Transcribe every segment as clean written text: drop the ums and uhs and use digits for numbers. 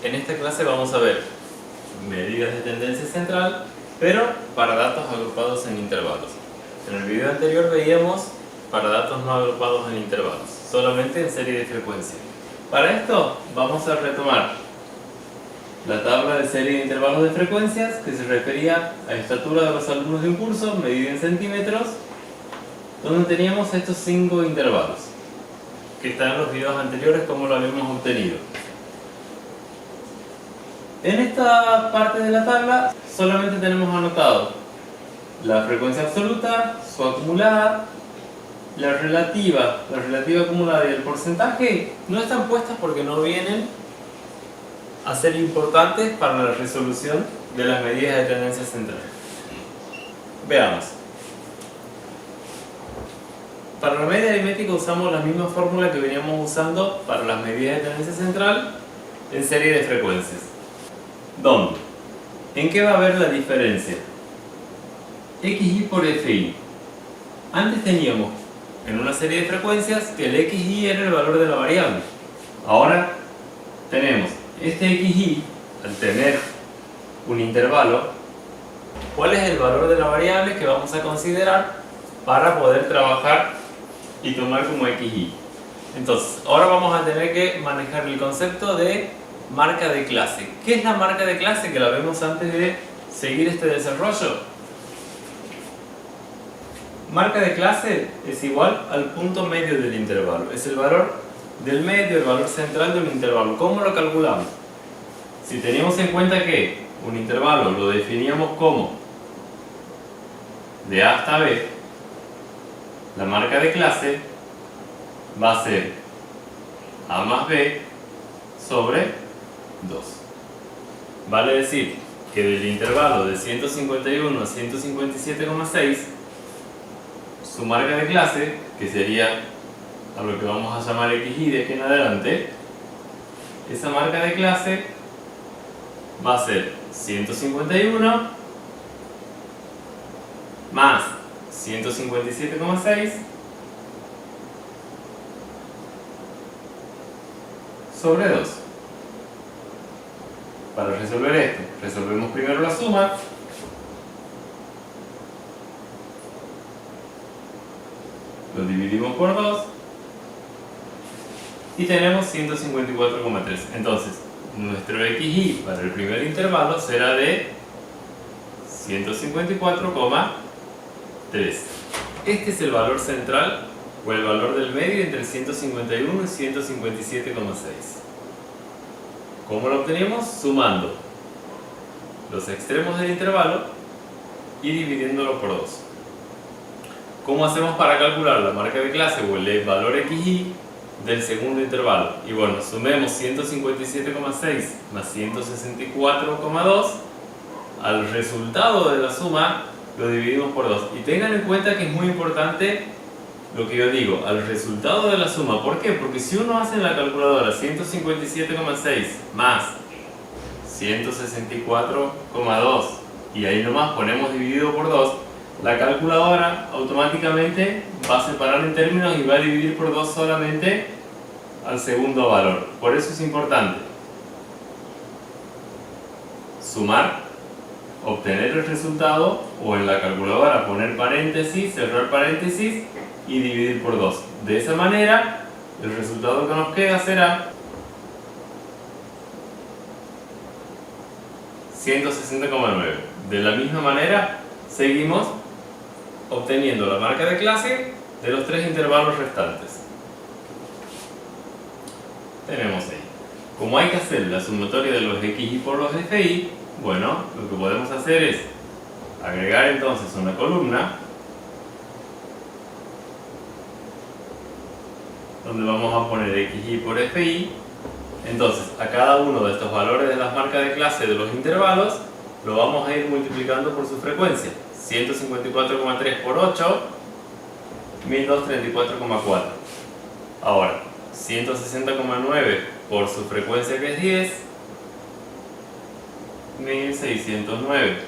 En esta clase vamos a ver medidas de tendencia central, pero para datos agrupados en intervalos. En el video anterior veíamos para datos no agrupados en intervalos, solamente en serie de frecuencia. Para esto vamos a retomar la tabla de serie de intervalos de frecuencias que se refería a estatura de los alumnos de un curso medida en centímetros, donde teníamos estos 5 intervalos que están en los videos anteriores como lo habíamos obtenido. En esta parte de la tabla solamente tenemos anotado la frecuencia absoluta, su acumulada, la relativa acumulada y el porcentaje no están puestas porque no vienen a ser importantes para la resolución de las medidas de tendencia central. Veamos. Para la media aritmética usamos la misma fórmula que veníamos usando para las medidas de tendencia central en serie de frecuencias. ¿Dónde? ¿En qué va a haber la diferencia? XY por FI. Antes teníamos en una serie de frecuencias que el XY era el valor de la variable. Ahora tenemos este XY, al tener un intervalo, ¿cuál es el valor de la variable que vamos a considerar para poder trabajar y tomar como XY? Entonces, ahora vamos a tener que manejar el concepto de marca de clase. ¿Qué es la marca de clase? Que la vemos antes de seguir este desarrollo. Marca de clase es igual al punto medio del intervalo. Es el valor del medio, el valor central de un intervalo. ¿Cómo lo calculamos? Si teníamos en cuenta que un intervalo lo definíamos como de A hasta B, la marca de clase va a ser A más B sobre 2. Vale decir que del intervalo de 151 a 157,6, su marca de clase, que sería a lo que vamos a llamar XY de aquí en adelante, esa marca de clase va a ser 151 más 157,6 sobre 2. Para resolver esto, resolvemos primero la suma. Lo dividimos por 2 y tenemos 154,3. Entonces, nuestro XY para el primer intervalo será de 154,3. Este es el valor central o el valor del medio entre 151 y 157,6. ¿Cómo lo obtenemos? Sumando los extremos del intervalo y dividiéndolo por 2. ¿Cómo hacemos para calcular la marca de clase o el valor XY del segundo intervalo? Y bueno, sumemos 157,6 más 164,2. Al resultado de la suma lo dividimos por 2. Y tengan en cuenta que es muy importante lo que yo digo, al resultado de la suma. ¿Por qué? Porque si uno hace en la calculadora 157,6 más 164,2 y ahí nomás ponemos dividido por 2, la calculadora automáticamente va a separar en términos y va a dividir por 2 solamente al segundo valor. Por eso es importante sumar, obtener el resultado, o en la calculadora poner paréntesis, cerrar paréntesis y dividir por 2. De esa manera, el resultado que nos queda será 160,9. De la misma manera, seguimos obteniendo la marca de clase de los 3 intervalos restantes. Tenemos ahí. Como hay que hacer la sumatoria de los XY por los FI, bueno, lo que podemos hacer es agregar entonces una columna donde vamos a poner XY por FI. Entonces, a cada uno de estos valores de las marcas de clase de los intervalos lo vamos a ir multiplicando por su frecuencia. 154,3 por 8, 1234,4. Ahora, 160,9 por su frecuencia que es 10, 1609.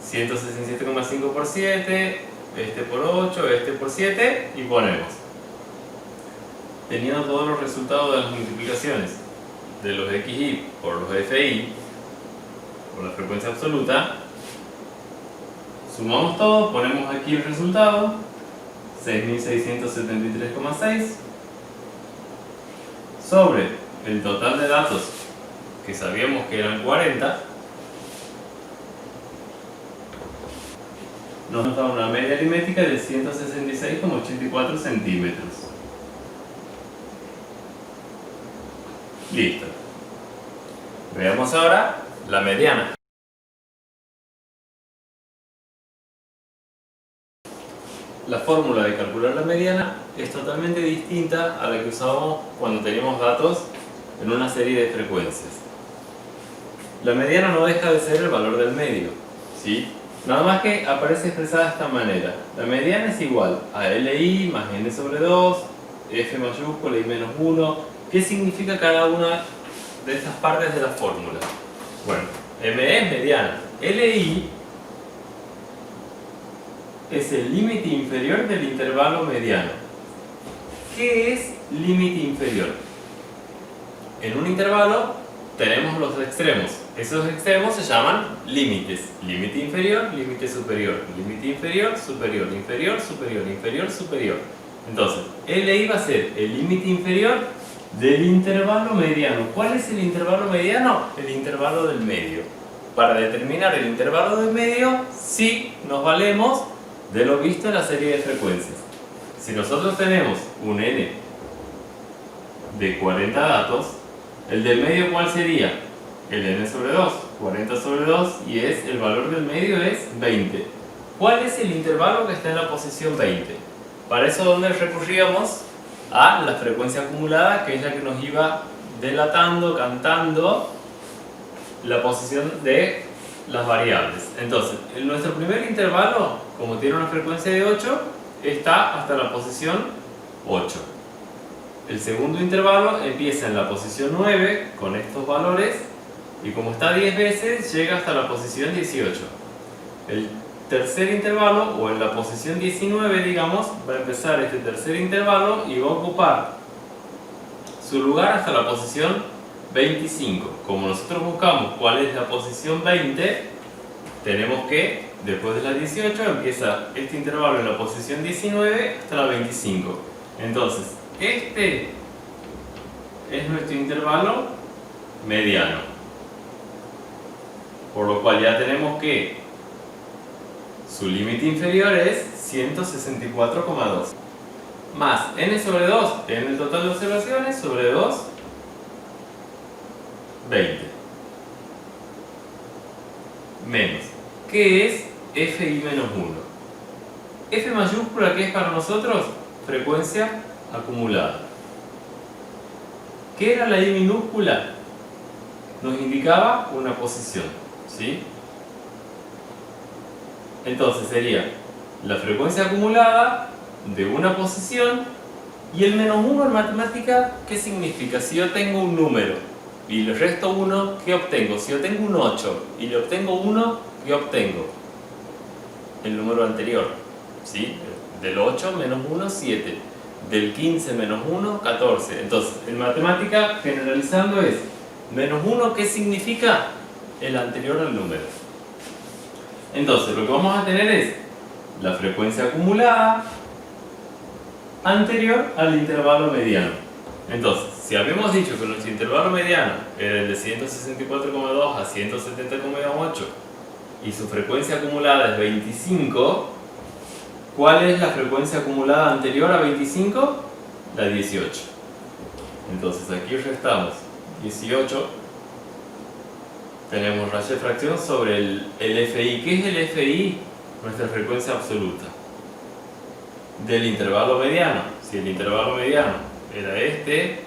167,5 por 7, este por 8, este por 7 y ponemos. Teniendo todos los resultados de las multiplicaciones de los XI por los FI, por la frecuencia absoluta, sumamos todo, ponemos aquí el resultado, 6.673,6, sobre el total de datos que sabíamos que eran 40, nos da una media aritmética de 166,84 centímetros. Listo. Veamos ahora la mediana. La fórmula de calcular la mediana es totalmente distinta a la que usábamos cuando teníamos datos en una serie de frecuencias. La mediana no deja de ser el valor del medio, ¿sí? Nada más que aparece expresada de esta manera. La mediana es igual a LI más N sobre 2, F mayúscula y menos 1. ¿Qué significa cada una de estas partes de la fórmula? Bueno, ME es mediana. LI es el límite inferior del intervalo mediano. ¿Qué es límite inferior? En un intervalo tenemos los extremos. Esos extremos se llaman límites. Límite inferior, límite superior. Límite inferior, superior, inferior, superior, inferior, superior. Entonces, LI va a ser el límite inferior del intervalo mediano. ¿Cuál es el intervalo mediano? El intervalo del medio. Para determinar el intervalo del medio, sí nos valemos de lo visto en la serie de frecuencias. Si nosotros tenemos un N de 40 datos, el del medio, ¿cuál sería? El N sobre 2, 40 sobre 2, y el valor del medio es 20. ¿Cuál es el intervalo que está en la posición 20? Para eso, ¿dónde recurríamos? A la frecuencia acumulada, que es la que nos iba delatando, cantando la posición de las variables. Entonces, en nuestro primer intervalo, como tiene una frecuencia de 8, está hasta la posición 8. El segundo intervalo empieza en la posición 9 con estos valores, y como está 10 veces, llega hasta la posición 18. El tercer intervalo, o en la posición 19, digamos, va a empezar este tercer intervalo y va a ocupar su lugar hasta la posición 25. Como nosotros buscamos cuál es la posición 20, tenemos que, después de la 18, empieza este intervalo en la posición 19 hasta la 25. Entonces, este es nuestro intervalo mediano. Por lo cual ya tenemos que su límite inferior es 164,2. Más N sobre 2, N el total de observaciones, sobre 2, 20. Menos. ¿Qué es FI menos 1? F mayúscula, ¿qué es para nosotros? Frecuencia acumulada. ¿Qué era la I minúscula? Nos indicaba una posición, ¿sí? Entonces sería la frecuencia acumulada de una posición, y el menos 1 en matemática, ¿qué significa? Si yo tengo un número y le resto 1, ¿qué obtengo? Si yo tengo un 8 y le obtengo 1, ¿qué obtengo? El número anterior, ¿sí? Del 8 menos 1, 7. Del 15 menos 1, 14. Entonces, en matemática, generalizando, es menos 1, ¿qué significa? El anterior al número. Entonces, lo que vamos a tener es la frecuencia acumulada anterior al intervalo mediano. Entonces, si habíamos dicho que nuestro intervalo mediano era el de 164,2 a 170,8 y su frecuencia acumulada es 25, ¿cuál es la frecuencia acumulada anterior a 25? La 18. Entonces aquí restamos 18, tenemos rayo de fracción sobre el FI. ¿Qué es el FI? Nuestra frecuencia absoluta del intervalo mediano. Si el intervalo mediano era este,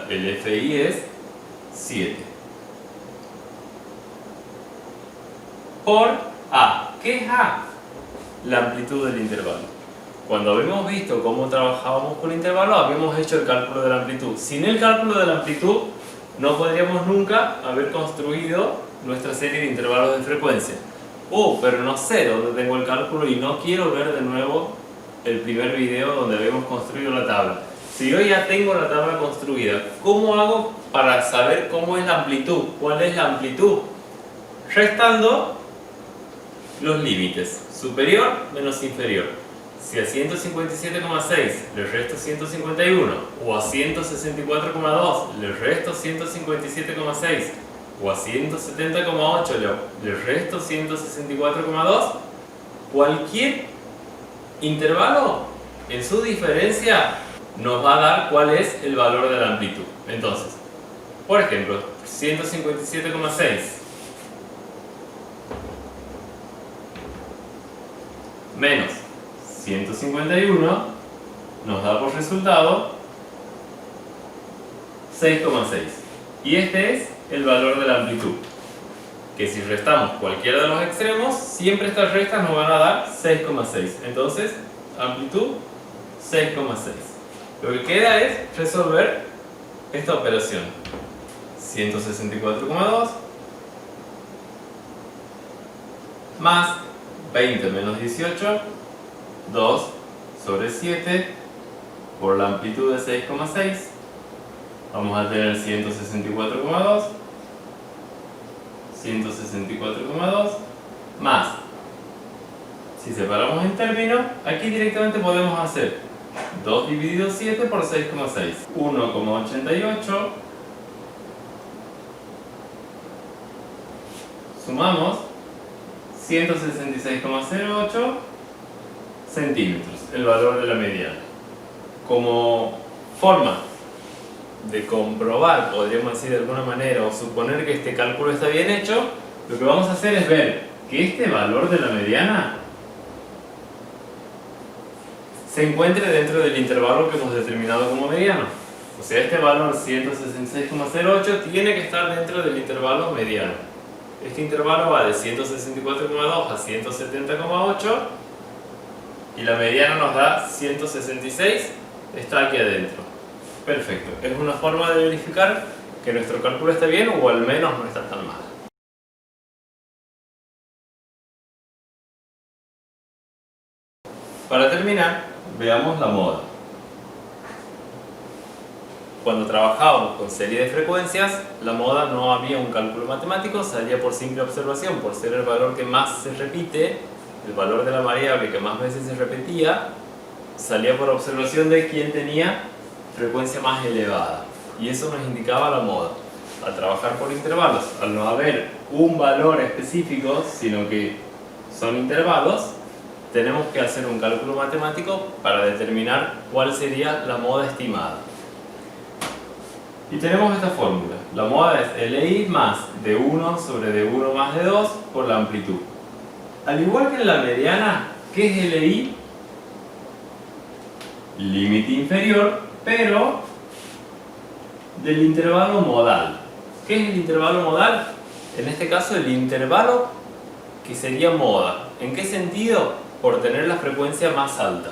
el FI es 7 por A. ¿Qué es A? La amplitud del intervalo. Cuando habíamos visto cómo trabajábamos con intervalos, habíamos hecho el cálculo de la amplitud. Sin el cálculo de la amplitud, no podríamos nunca haber construido nuestra serie de intervalos de frecuencia. Pero no sé dónde tengo el cálculo y no quiero ver de nuevo el primer video donde habíamos construido la tabla. Si yo ya tengo la tabla construida, ¿cómo hago para saber cómo es la amplitud? ¿Cuál es la amplitud? Restando los límites, superior menos inferior. Si a 157,6 le resto 151, o a 164,2 le resto 157,6, o a 170,8 le resto 164,2, cualquier intervalo en su diferencia nos va a dar cuál es el valor de la amplitud. Entonces, por ejemplo, 157,6 menos 151 nos da por resultado 6,6. Y este es el valor de la amplitud, que si restamos cualquiera de los extremos, siempre estas restas nos van a dar 6,6. Entonces, amplitud 6,6. Lo que queda es resolver esta operación. 164,2 más 20 menos 18, 2 sobre 7 por la amplitud de 6,6. Vamos a tener 164,2, 164,2 más, si separamos en términos, aquí directamente podemos hacer 2 dividido 7 por 6,6, 1,88, sumamos 166,08 centímetros, el valor de la mediana. Como forma de comprobar, podríamos decir de alguna manera, o suponer que este cálculo está bien hecho, lo que vamos a hacer es ver que este valor de la mediana se encuentre dentro del intervalo que hemos determinado como mediano. O sea, este valor 166,08 tiene que estar dentro del intervalo mediano. Este intervalo va de 164,2 a 170,8 y la mediana nos da 166, está aquí adentro. Perfecto, es una forma de verificar que nuestro cálculo está bien o al menos no está tan mal. Para terminar, veamos la moda. Cuando trabajábamos con serie de frecuencias, la moda no había un cálculo matemático, salía por simple observación, por ser el valor que más se repite, el valor de la variable que más veces se repetía, salía por observación de quién tenía frecuencia más elevada. Y eso nos indicaba la moda. Al trabajar por intervalos, al no haber un valor específico, sino que son intervalos, tenemos que hacer un cálculo matemático para determinar cuál sería la moda estimada. Y tenemos esta fórmula. La moda es LI más D1 sobre D1 más D2 por la amplitud. Al igual que en la mediana, ¿qué es LI? Límite inferior, pero del intervalo modal. ¿Qué es el intervalo modal? En este caso, el intervalo que sería moda. ¿En qué sentido? Por tener la frecuencia más alta.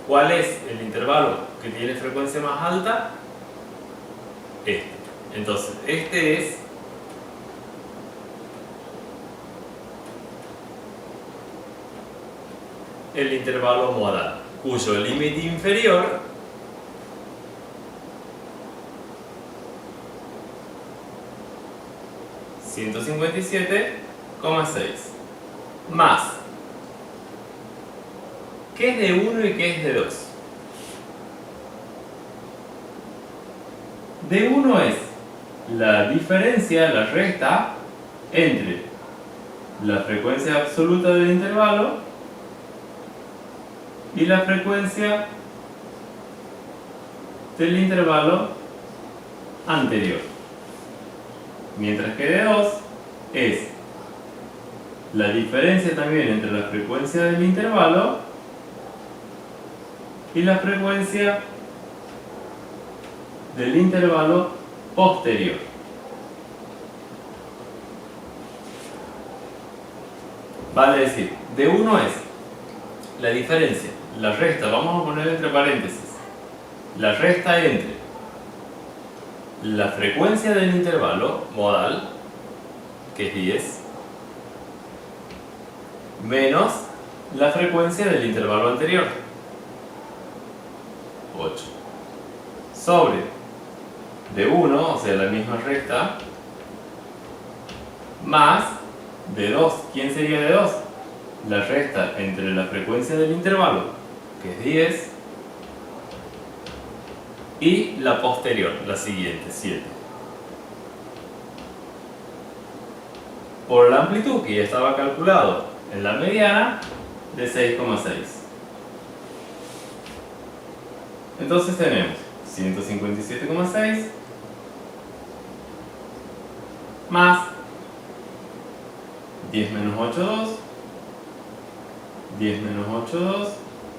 ¿Cuál es el intervalo que tiene frecuencia más alta? Este. Entonces, este es el intervalo modal, cuyo límite inferior (157,6) más ¿qué es de 1 y qué es de 2? De 1 es la diferencia, la resta entre la frecuencia absoluta del intervalo y la frecuencia del intervalo anterior. Mientras que de 2 es la diferencia también entre la frecuencia del intervalo y la frecuencia del intervalo posterior. Vale decir, de 1 es la diferencia, la resta, vamos a poner entre paréntesis, la resta entre la frecuencia del intervalo modal, que es 10, menos la frecuencia del intervalo anterior, 8. sobre de 1, o sea, la misma recta, más de 2. ¿Quién sería de 2? La recta entre la frecuencia del intervalo, que es 10, y la posterior, la siguiente, 7. Por la amplitud que ya estaba calculado en la mediana, de 6,6. Entonces tenemos 157,6 más 10 menos 8, 2, 10 menos 8, 2,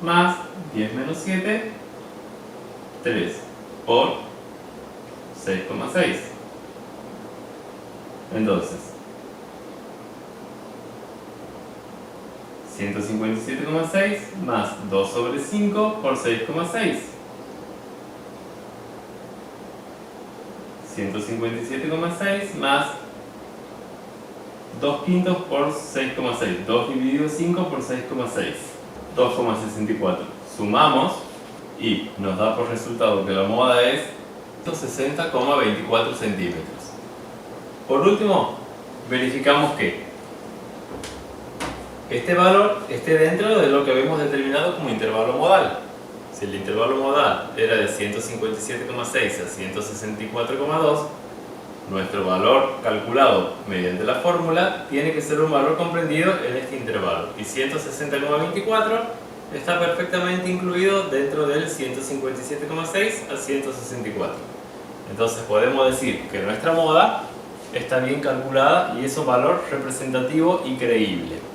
más 10 menos 7, 3, por 6,6. Entonces, 157,6 más 2 sobre 5 por 6,6. 157,6 más 2 quintos por 6,6. 2 dividido 5 por 6,6. 2,64. Sumamos y nos da por resultado que la moda es 160,24 centímetros. Por último, verificamos que este valor esté dentro de lo que habíamos determinado como intervalo modal. Si el intervalo modal era de 157,6 a 164,2, nuestro valor calculado mediante la fórmula tiene que ser un valor comprendido en este intervalo. Y 160,24 está perfectamente incluido dentro del 157,6 a 164. Entonces podemos decir que nuestra moda está bien calculada y es un valor representativo y creíble.